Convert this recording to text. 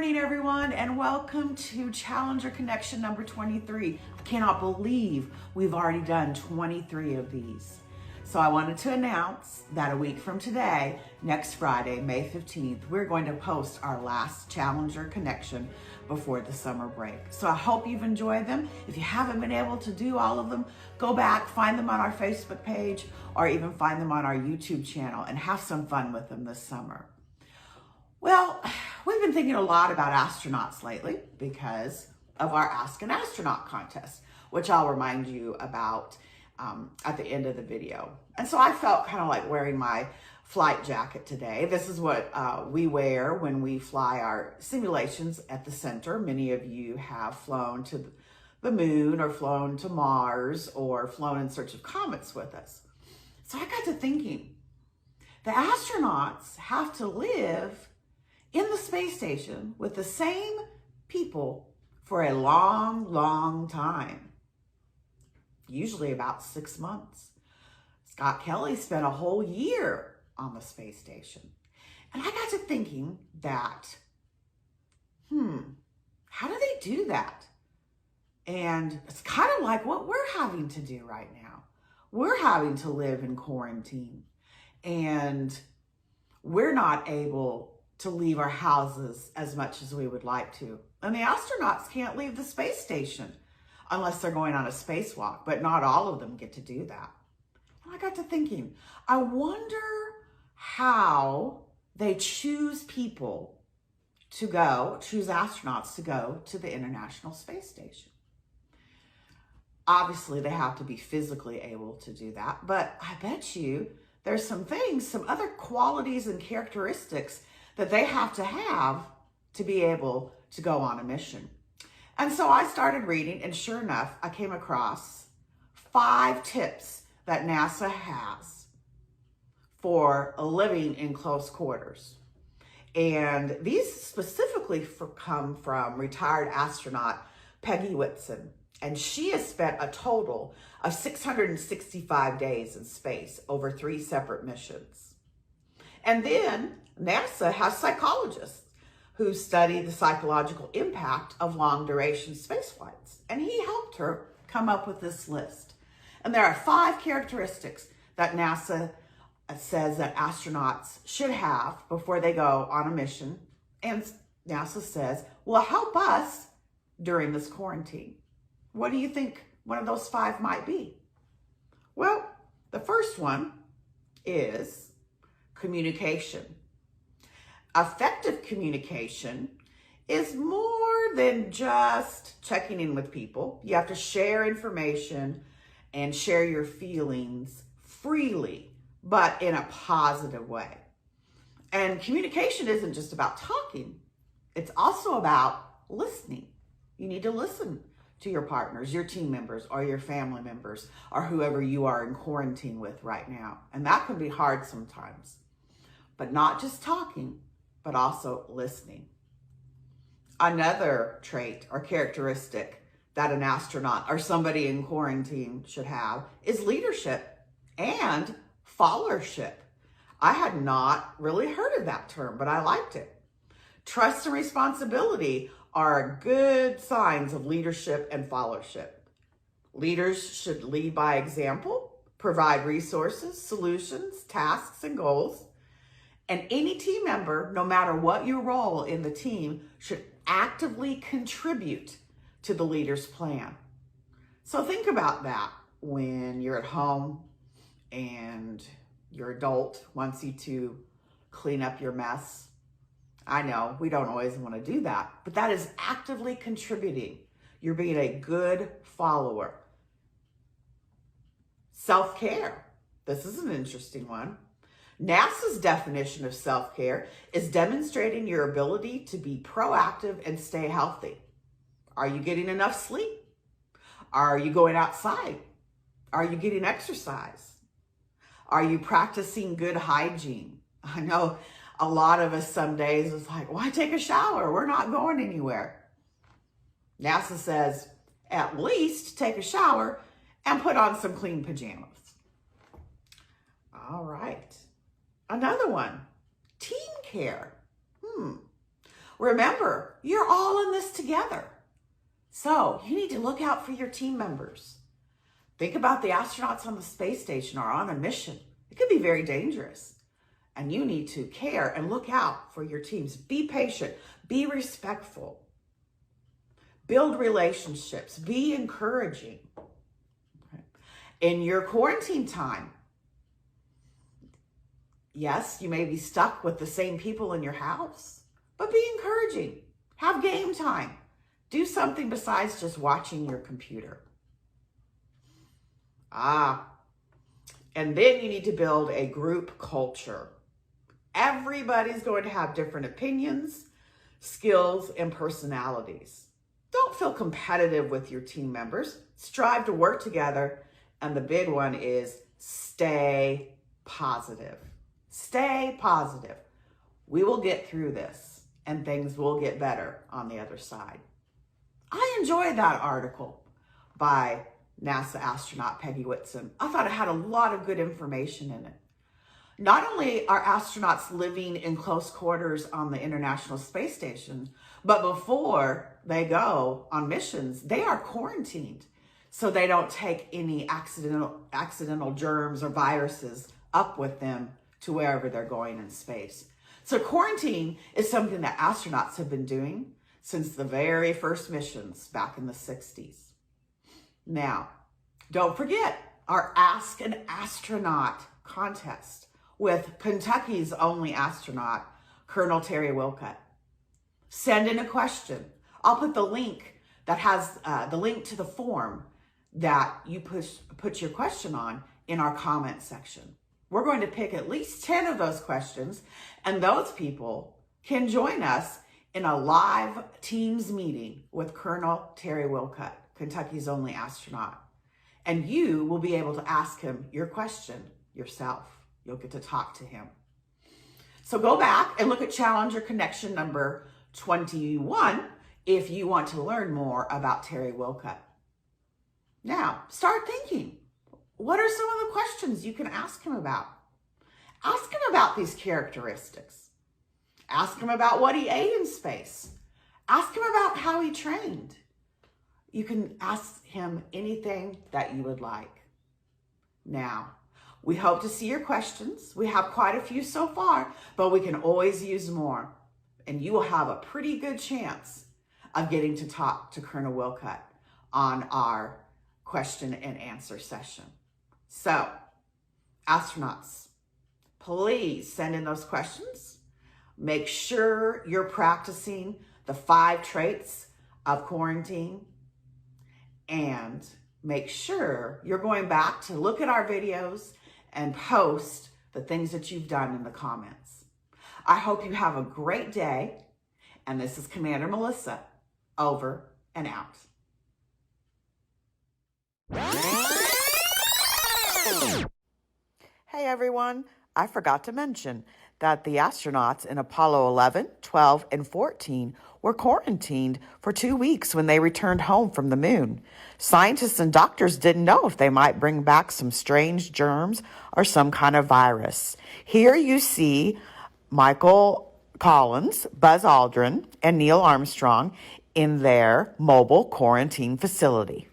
morning, everyone, and welcome to Challenger Connection number 23. I cannot believe we've already done 23 of these. So I wanted to announce that a week from today, next Friday, May 15th, we're going to post our last Challenger Connection before the summer break. So I hope you've enjoyed them. If you haven't been able to do all of them, go back, find them on our Facebook page, or even find them on our YouTube channel and have some fun with them this summer. Well, we've been thinking a lot about astronauts lately because of our Ask an Astronaut contest, which I'll remind you about at the end of the video. And so I felt kind of like wearing my flight jacket today. This is what we wear when we fly our simulations at the center. Many of you have flown to the moon or flown to Mars or flown in search of comets with us. So I got to thinking, the astronauts have to live in the space station with the same people for a long, long time. Usually about 6 months. Scott Kelly spent a whole year on the space station. And I got to thinking that, how do they do that? And it's kind of like what we're having to do right now. We're having to live in quarantine. And we're not able to leave our houses as much as we would like to. And the astronauts can't leave the space station unless they're going on a spacewalk, but not all of them get to do that. And I got to thinking, I wonder how they choose people to go, choose astronauts to go to the International Space Station. Obviously, they have to be physically able to do that, but I bet you there's some things, some other qualities and characteristics that they have to be able to go on a mission. And so I started reading, and sure enough, I came across 5 tips that NASA has for living in close quarters. And these specifically come from retired astronaut Peggy Whitson. And she has spent a total of 665 days in space over 3 separate missions. And then NASA has psychologists who study the psychological impact of long duration space flights. And he helped her come up with this list. And there are 5 characteristics that NASA says that astronauts should have before they go on a mission. And NASA says will help us during this quarantine. What do you think one of those 5 might be? Well, the first one is communication. Effective communication is more than just checking in with people. You have to share information and share your feelings freely, but in a positive way. And communication isn't just about talking. It's also about listening. You need to listen to your partners, your team members, or your family members, or whoever you are in quarantine with right now. And that can be hard sometimes. But not just talking, but also listening. Another trait or characteristic that an astronaut or somebody in quarantine should have is leadership and followership. I had not really heard of that term, but I liked it. Trust and responsibility are good signs of leadership and followership. Leaders should lead by example, provide resources, solutions, tasks, and goals. And any team member, no matter what your role in the team, should actively contribute to the leader's plan. So think about that when you're at home and your adult wants you to clean up your mess. I know we don't always want to do that, but that is actively contributing. You're being a good follower. Self-care. This is an interesting one. NASA's definition of self-care is demonstrating your ability to be proactive and stay healthy. Are you getting enough sleep? Are you going outside? Are you getting exercise? Are you practicing good hygiene? I know a lot of us some days is like, why take a shower? We're not going anywhere. NASA says, at least take a shower and put on some clean pajamas. All right. Another one, team care. Remember, you're all in this together. So you need to look out for your team members. Think about the astronauts on the space station or on a mission. It could be very dangerous. And you need to care and look out for your teams. Be patient. Be respectful. Build relationships. Be encouraging. In your quarantine time, yes, you may be stuck with the same people in your house, but be encouraging. Have game time. Do something besides just watching your computer. And then you need to build a group culture. Everybody's going to have different opinions, skills, and personalities. Don't feel competitive with your team members. Strive to work together. And the big one is stay positive. Stay positive. We will get through this and things will get better on the other side. I enjoyed that article by NASA astronaut Peggy Whitson. I thought it had a lot of good information in it. Not only are astronauts living in close quarters on the International Space Station, but before they go on missions, they are quarantined so they don't take any accidental germs or viruses up with them to wherever they're going in space. So quarantine is something that astronauts have been doing since the very first missions back in the 60s. Now, don't forget our Ask an Astronaut contest with Kentucky's only astronaut, Colonel Terry Wilcutt. Send in a question. I'll put the link that has the link to the form that you put your question on in our comment section. We're going to pick at least 10 of those questions, and those people can join us in a live Teams meeting with Colonel Terry Wilcutt, Kentucky's only astronaut. And you will be able to ask him your question yourself. You'll get to talk to him. So go back and look at Challenger Connection number 21 if you want to learn more about Terry Wilcutt. Now, start thinking. What are some of the questions you can ask him about? Ask him about these characteristics. Ask him about what he ate in space. Ask him about how he trained. You can ask him anything that you would like. Now, we hope to see your questions. We have quite a few so far, but we can always use more. And you will have a pretty good chance of getting to talk to Colonel Wilcutt on our question and answer session. So, astronauts, please send in those questions. Make sure you're practicing the 5 traits of quarantine, and make sure you're going back to look at our videos and post the things that you've done in the comments. I hope you have a great day, and this is Commander Melissa, over and out. Hey everyone, I forgot to mention that the astronauts in Apollo 11, 12, and 14 were quarantined for 2 weeks when they returned home from the moon. Scientists and doctors didn't know if they might bring back some strange germs or some kind of virus. Here you see Michael Collins, Buzz Aldrin, and Neil Armstrong in their mobile quarantine facility.